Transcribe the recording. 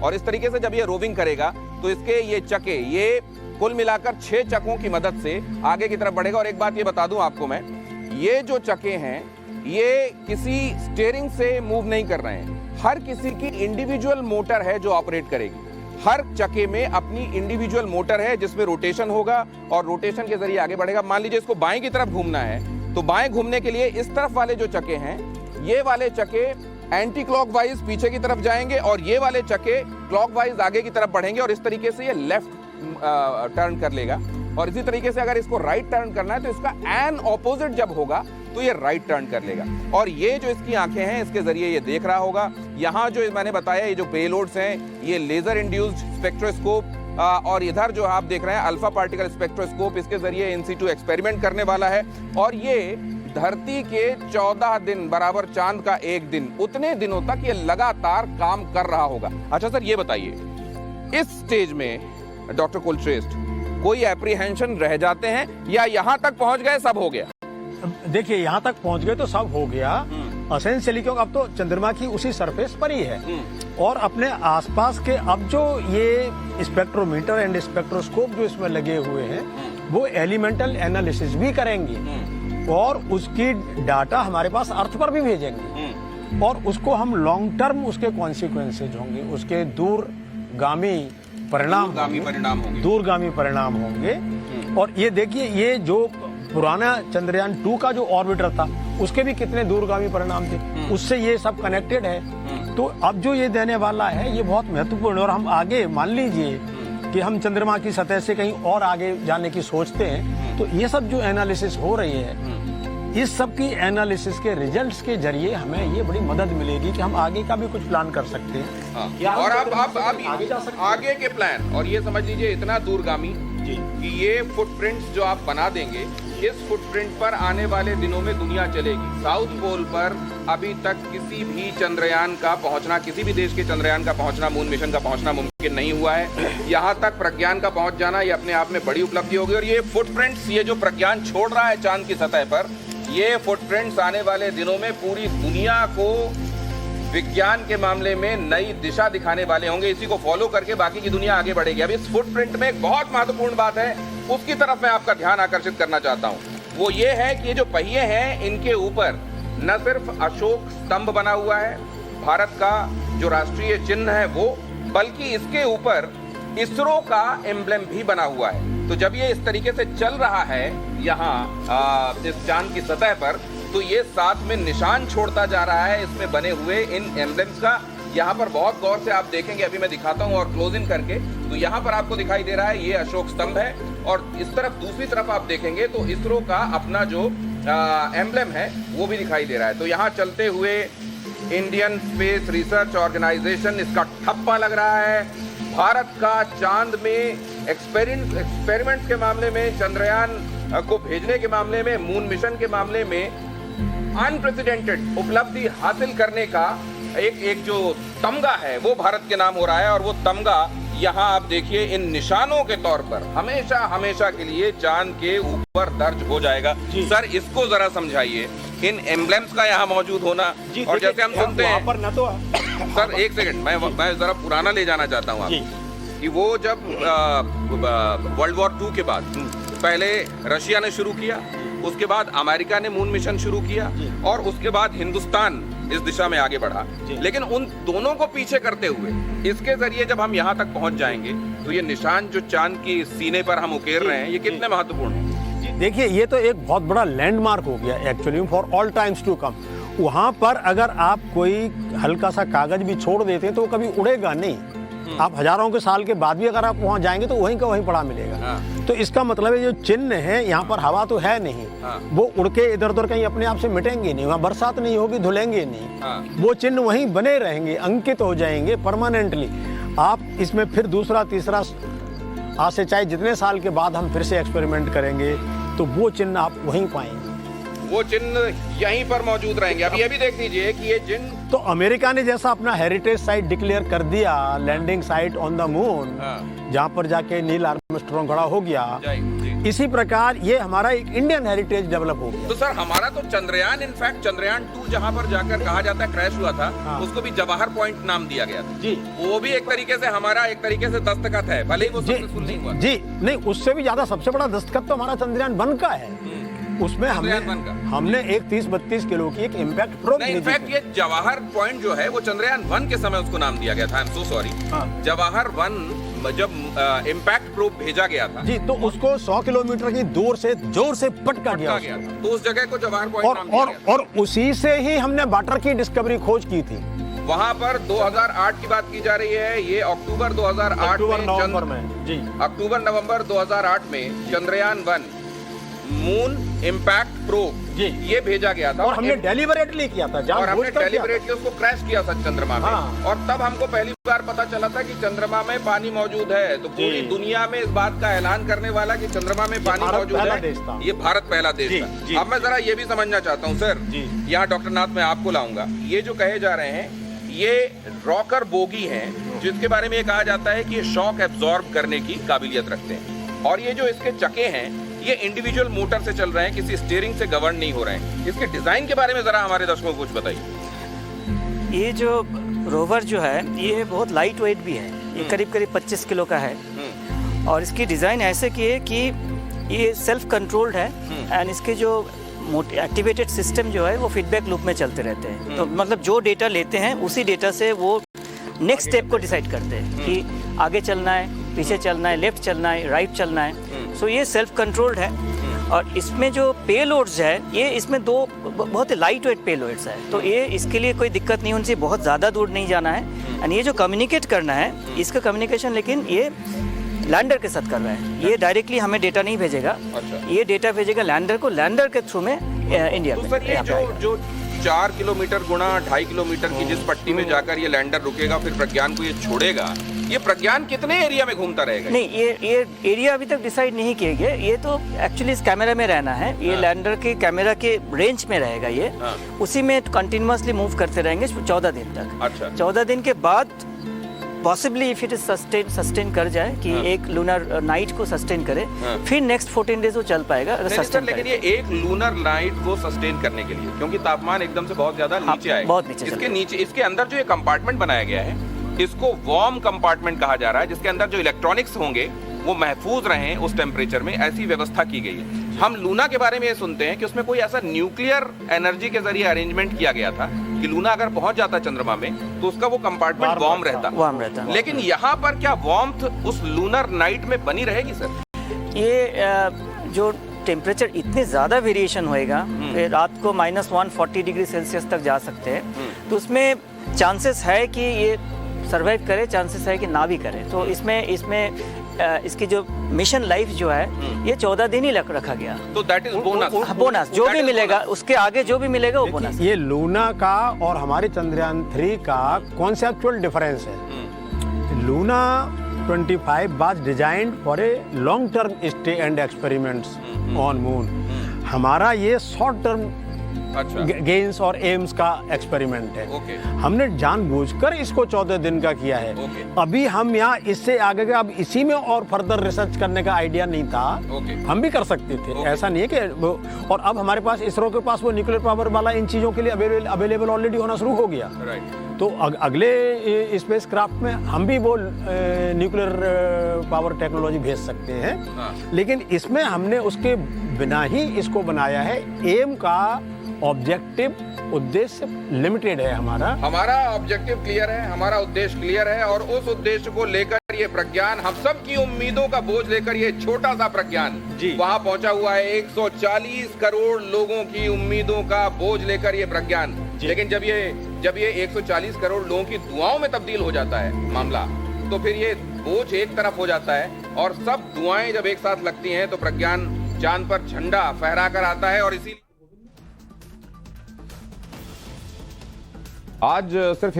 और इस तरीके से जब ये रोविंग करेगा तो इसके ये चके, ये कुल मिलाकर 6 चकों की मदद से आगे की तरफ बढ़ेगा। और एक बात ये बता दूं आपको मैं, ये जो चके हैं ये किसी स्टीयरिंग से मूव नहीं कर रहे हैं, हर किसी की इंडिविजुअल मोटर है जो ऑपरेट करेगी। हर चके में अपनी इंडिविजुअल मोटर है जिसमें रोटेशन होगा और रोटेशन के जरिए आगे बढ़ेगा। मान लीजिए इसको बाएं की तरफ घूमना है तो बाएं घूमने के लिए इस तरफ वाले जो चके हैं, ये वाले चके एंटी क्लॉकवाइज पीछे की तरफ जाएंगे और ये वाले चके क्लॉकवाइज आगे की तरफ बढ़ेंगे और इस तरीके से ये लेफ्ट टर्न कर लेगा। और इसी तरीके से अगर इसको राइट टर्न करना है तो इसका एन ऑपोजिट जब होगा तो ये राइट टर्न कर लेगा। और ये जो इसकी आंखें हैं इसके जरिए ये देख रहा होगा। यहाँ जो मैंने बताया ये जो पेलोड्स हैं ये लेजर इंड्यूस्ड स्पेक्ट्रोस्कोप और इधर जो आप देख रहे हैं अल्फा पार्टिकल स्पेक्ट्रोस्कोप, इसके जरिए इन सिटू एक्सपेरिमेंट करने वाला है। और ये धरती के 14 दिन बराबर चांद का एक दिन, उतने दिनों तक ये लगातार काम कर रहा होगा। अच्छा सर ये बताइए इस स्टेज में डॉक्टर कुलश्रेष्ठ कोई एप्रीहेंशन रह जाते हैं या यहां तक पहुंच गए सब हो गया? देखिए यहाँ तक पहुंच गए तो सब हो गया एसेंशियली, क्योंकि अब तो चंद्रमा की उसी सरफेस पर ही है और अपने आसपास के अब जो ये स्पेक्ट्रोमीटर एंड स्पेक्ट्रोस्कोप जो इसमें लगे हुए हैं वो एलिमेंटल एनालिसिस भी करेंगे और उसकी डाटा हमारे पास अर्थ पर भी भेजेंगे और उसको हम लॉन्ग टर्म उसके कॉन्सिक्वेंसेज होंगे, उसके दूरगामी परिणाम होंगे। और ये देखिए ये जो पुराना चंद्रयान 2 का जो ऑर्बिटर था उसके भी कितने दूरगामी परिणाम थे, उससे ये सब कनेक्टेड है। तो अब जो ये देने वाला है ये बहुत महत्वपूर्ण है और हम आगे मान लीजिए कि हम चंद्रमा की सतह से कहीं और आगे जाने की सोचते हैं तो ये सब जो एनालिसिस हो रही है इस सब की एनालिसिस के रिजल्ट्स के जरिए हमें ये बड़ी मदद मिलेगी कि हम आगे का भी कुछ प्लान कर सकते हैं। और आप आगे के प्लान और ये समझ लीजिए इतना दूरगामी कि ये फुटप्रिंट्स जो आप बना देंगे इस फुटप्रिंट पर आने वाले दिनों में दुनिया चलेगी। साउथ पोल पर अभी तक किसी भी चंद्रयान का पहुंचना, किसी भी देश के चंद्रयान का पहुंचना, मून मिशन का पहुंचना मुमकिन नहीं हुआ है। यहाँ तक प्रज्ञान का पहुंच जाना ये अपने आप में बड़ी उपलब्धि होगी। और ये फुटप्रिंट्स, ये जो प्रज्ञान छोड़ रहा है चांद की सतह पर, ये फुटप्रिंट्स आने वाले दिनों में पूरी दुनिया को विज्ञान के मामले में नई दिशा दिखाने वाले होंगे। इसी को फॉलो करके बाकी की दुनिया आगे बढ़ेगी। अब इस फुटप्रिंट में एक बहुत महत्वपूर्ण बात है, उसकी तरफ मैं आपका ध्यान आकर्षित करना चाहता हूं। वो ये है कि ये जो पहिए हैं इनके ऊपर न सिर्फ अशोक स्तंभ बना हुआ है, भारत का जो राष्ट्रीय चिन्ह है वो, बल्कि इसके ऊपर इसरो का एम्ब्लेम भी बना हुआ है। तो जब ये इस तरीके से चल रहा है यहाँ इस चांद की सतह पर तो ये साथ में निशान छोड़ता जा रहा है इसमें बने हुए इन एम्ब्लेम्स का। यहाँ पर बहुत गौर से आप देखेंगे, अभी मैं दिखाता हूँ और क्लोज इन करके, तो यहाँ पर आपको दिखाई दे रहा है ये अशोक स्तंभ है और इस तरफ दूसरी तरफ आप देखेंगे तो इसरो का अपना जो एम्ब्लेम है वो भी दिखाई दे रहा है। तो यहाँ चलते हुए इंडियन स्पेस रिसर्च ऑर्गेनाइजेशन इसका ठप्पा लग रहा है। भारत का चांद में एक्सपेरिमेंट्स के मामले में, चंद्रयान को भेजने के मामले में, मून मिशन के मामले में अनप्रेसिडेंटेड उपलब्धि हासिल करने का एक जो तमगा है वो भारत के नाम हो रहा है। और वो तमगा यहाँ आप देखिए इन निशानों के तौर पर हमेशा हमेशा के लिए चांद के ऊपर दर्ज हो जाएगा। सर इसको जरा समझाइए, इन एम्ब्लेम्स का यहाँ मौजूद होना। और जैसे हम सुनते हैं पर न तो सर एक सेकंड, मैं जरा पुराना ले जाना चाहता हूँ आप कि वो जब वर्ल्ड वॉर 2 के बाद पहले रशिया ने शुरू किया, उसके बाद अमेरिका ने मून मिशन शुरू किया और उसके बाद हिंदुस्तान इस दिशा में आगे बढ़ा। लेकिन उन दोनों को पीछे करते हुए इसके जरिए जब हम यहाँ तक पहुँच जाएंगे तो ये निशान जो चांद की सीने पर हम उकेर रहे हैं ये कितने महत्वपूर्ण है? देखिए ये तो एक बहुत बड़ा लैंडमार्क हो गया actually for all times to come. वहाँ पर अगर आप कोई हल्का सा कागज भी छोड़ देते हैं तो वो कभी उड़ेगा नहीं। आप हजारों के साल के बाद भी अगर आप वहाँ जाएंगे तो वहीं का वहीं पड़ा मिलेगा। तो इसका मतलब है जो चिन्ह है यहाँ पर हवा तो है नहीं, वो उड़ के इधर उधर कहीं अपने आप से मिटेंगे नहीं, वहाँ बरसात नहीं होगी, धुलेंगे नहीं, वो चिन्ह वहीं बने रहेंगे, अंकित हो जाएंगे परमानेंटली। आप इसमें फिर दूसरा तीसरा आज से चाहे जितने साल के बाद हम फिर से एक्सपेरिमेंट करेंगे तो वो चिन्ह आप वहीं पाएंगे, वो चिन्ह यहीं पर मौजूद रहेंगे। अब ये भी देख लीजिए कि ये चिन्ह तो अमेरिका ने जैसा अपना हेरिटेज साइट डिक्लेयर कर दिया, landing site on the moon, जहाँ पर जाके नील आर्मस्ट्रॉन्ग खड़ा हो गया, इसी प्रकार ये हमारा एक इंडियन हेरिटेज डेवलप हो गया। तो सर हमारा तो चंद्रयान, इनफैक्ट चंद्रयान 2 जहां पर जाकर कहा जाता है क्रैश हुआ था, उसको भी जवाहर पॉइंट नाम दिया गया था जी। वो भी एक तरीके से हमारा एक तरीके से दस्तखत है, भले ही वो सक्सेसफुल नहीं हुआ। जी नहीं, उससे भी ज्यादा सबसे बड़ा दस्तखत तो हमारा चंद्रयान 1 का है। उसमें हमने एक 30-32 किलो की एक इम्पैक्ट प्रोब, इनफैक्ट ये जवाहर पॉइंट जो है वो चंद्रयान 1 के समय उसको नाम दिया गया था। I am so sorry. Jawahar 1 जब इम्पैक्ट प्रोब भेजा गया था जी, तो उसको 100 किलोमीटर की दूर से जोर से पटका गया था, तो उस जगह को जवाहर पॉइंट नाम दिया गया। और उसी से ही हमने वाटर की डिस्कवरी खोज की थी। वहां पर 2008 की बात की जा रही है। ये अक्टूबर 2008 में जी, अक्टूबर नवंबर 2008 में चंद्रयान 1 मून इम्पैक्ट प्रोब जी ये भेजा गया था और हमने डेलिबरेटली किया था, और हमने डेलिबरेटली उसको क्रैश किया था चंद्रमा में। और तब हमको पहली बार पता चला था कि चंद्रमा में पानी मौजूद है। तो पूरी दुनिया में इस बात का ऐलान करने वाला कि चंद्रमा में पानी मौजूद है, ये भारत पहला देश था। अब मैं जरा ये भी समझना चाहता हूँ सर, यहाँ डॉक्टर नाथ मैं आपको लाऊंगा। ये जो कहे जा रहे हैं ये रॉकर बोगी हैं, जिसके बारे में ये कहा जाता है कि ये शॉक एब्जॉर्ब करने की काबिलियत रखते हैं। और ये जो इसके चके हैं ये इंडिविजुअल मोटर से चल रहे हैं, किसी स्टीयरिंग से गवर्न नहीं हो रहे हैं। इसके डिजाइन के बारे में जरा हमारे दर्शकों को कुछ बताइए। ये जो रोवर जो है ये बहुत लाइट वेट भी है, ये करीब करीब 25 किलो का है। और इसकी डिज़ाइन ऐसे की है कि ये सेल्फ कंट्रोल्ड है एंड इसके जो एक्टिवेटेड सिस्टम जो है वो फीडबैक लूप में चलते रहते हैं। तो मतलब जो डेटा लेते हैं उसी डेटा से वो नेक्स्ट स्टेप को डिसाइड करते हैं कि आगे चलना है, पीछे चलना है, लेफ्ट चलना है, राइट चलना है। सो ये सेल्फ कंट्रोल्ड है। और इसमें जो पेलोड्स है ये इसमें दो बहुत लाइट वेट पेलोड्स है, तो ये इसके लिए कोई दिक्कत नहीं होनी चाहिए, बहुत ज़्यादा दूर नहीं जाना है। एंड ये जो कम्युनिकेट करना है इसका कम्युनिकेशन लेकिन ये लैंडर के साथ कर रहा है। ये डायरेक्टली हमें डेटा नहीं भेजेगा। ये डेटा भेजेगा लैंडर को, लैंडर के थ्रू में इंडिया में। सर ये जो 4 किलोमीटर गुणा 2.5 किलोमीटर की जिस पट्टी में जाकर ये लैंडर रुकेगा फिर प्रज्ञान को ये छोड़ेगा, ये प्रज्ञान कितने एरिया में घूमता रहेगा? नहीं, ये एरिया अभी तक डिसाइड नहीं किए गए। ये तो एक्चुअली इस कैमरा में रहना है। ये लैंडर के कैमरा के रेंज में रहेगा ये। उसी में कंटिन्यूअसली मूव करते रहेंगे 14 दिन तक। अच्छा। 14 दिन के बाद possibly if it is sustain कर जाए कि एक लूनर नाइट को सस्टेन करे, फिर नेक्स्ट 14 डेज वो चल पाएगा अगर सस्टेन। लेकिन ये एक लूनर नाइट को सस्टेन करने के लिए, क्योंकि तापमान एकदम से बहुत ज्यादा नीचे आएगा, बहुत नीचे इसके नीचे इसके अंदर जो ये कंपार्टमेंट बनाया गया है इसको वार्म कंपार्टमेंट कहा जा रहा है, जिसके अंदर जो इलेक्ट्रॉनिक्स होंगे वो महफूज रहें उस टेम्परेचर में, ऐसी व्यवस्था की गई है। हम लूना के बारे में ये सुनते हैं कि उसमें कोई ऐसा न्यूक्लियर एनर्जी के जरिए अरेंजमेंट किया गया था कि लूना अगर पहुंच जाता चंद्रमा में तो उसका वो कंपार्टमेंट वार्म रहता। लेकिन यहाँ पर क्या वार्मथ उस लूनर नाइट में बनी रहेगी सर? ये जो टेम्परेचर इतने ज़्यादा वेरिएशन होएगा, रात को -140 डिग्री सेल्सियस तक जा सकते हैं, तो उसमें चांसेस है कि ये सर्वाइव करे, चांसेस है कि ना भी करे। तो इसमें इसकी जो मिशन लाइफ जो है ये 14 दिन ही रखा गया। तो दैट इज बोनस जो भी मिलेगा उसके आगे जो भी मिलेगा वो बोनस। ये लूना का और हमारे चंद्रयान 3 का कॉन्सेप्चुअल डिफरेंस है। Luna 25 was designed for a long term stay and experiments on moon। हमारा ये शॉर्ट टर्म गेन्स और एम्स का एक्सपेरिमेंट है। हमने जानबूझकर इसको 14 दिन का किया है। अभी हम यहाँ इससे आगे के अब इसी में और फर्दर रिसर्च करने का आइडिया नहीं था। हम भी कर सकते थे, ऐसा नहीं है कि और अब हमारे पास इसरो के पास वो न्यूक्लियर पावर वाला इन चीज़ों के लिए अवेलेबल ऑलरेडी होना शुरू हो गया। तो अगले स्पेस क्राफ्ट में हम भी वो न्यूक्लियर पावर टेक्नोलॉजी भेज सकते हैं। लेकिन इसमें हमने उसके बिना ही इसको बनाया है। एम का ऑब्जेक्टिव उद्देश्य लिमिटेड है। हमारा ऑब्जेक्टिव क्लियर है, हमारा उद्देश्य क्लियर है, और उस उद्देश्य को लेकर ये प्रज्ञान हम सब की उम्मीदों का बोझ लेकर ये छोटा सा प्रज्ञान वहां पहुंचा हुआ है। 140 करोड़ लोगों की उम्मीदों का बोझ लेकर ये प्रज्ञान। लेकिन जब ये 140 करोड़ लोगों की दुआओं में तब्दील हो जाता है मामला, तो फिर ये बोझ एक तरफ हो जाता है और सब दुआएं जब एक साथ लगती हैं तो प्रज्ञान चांद पर झंडा फहरा कर आता है। और इसी आज सिर्फ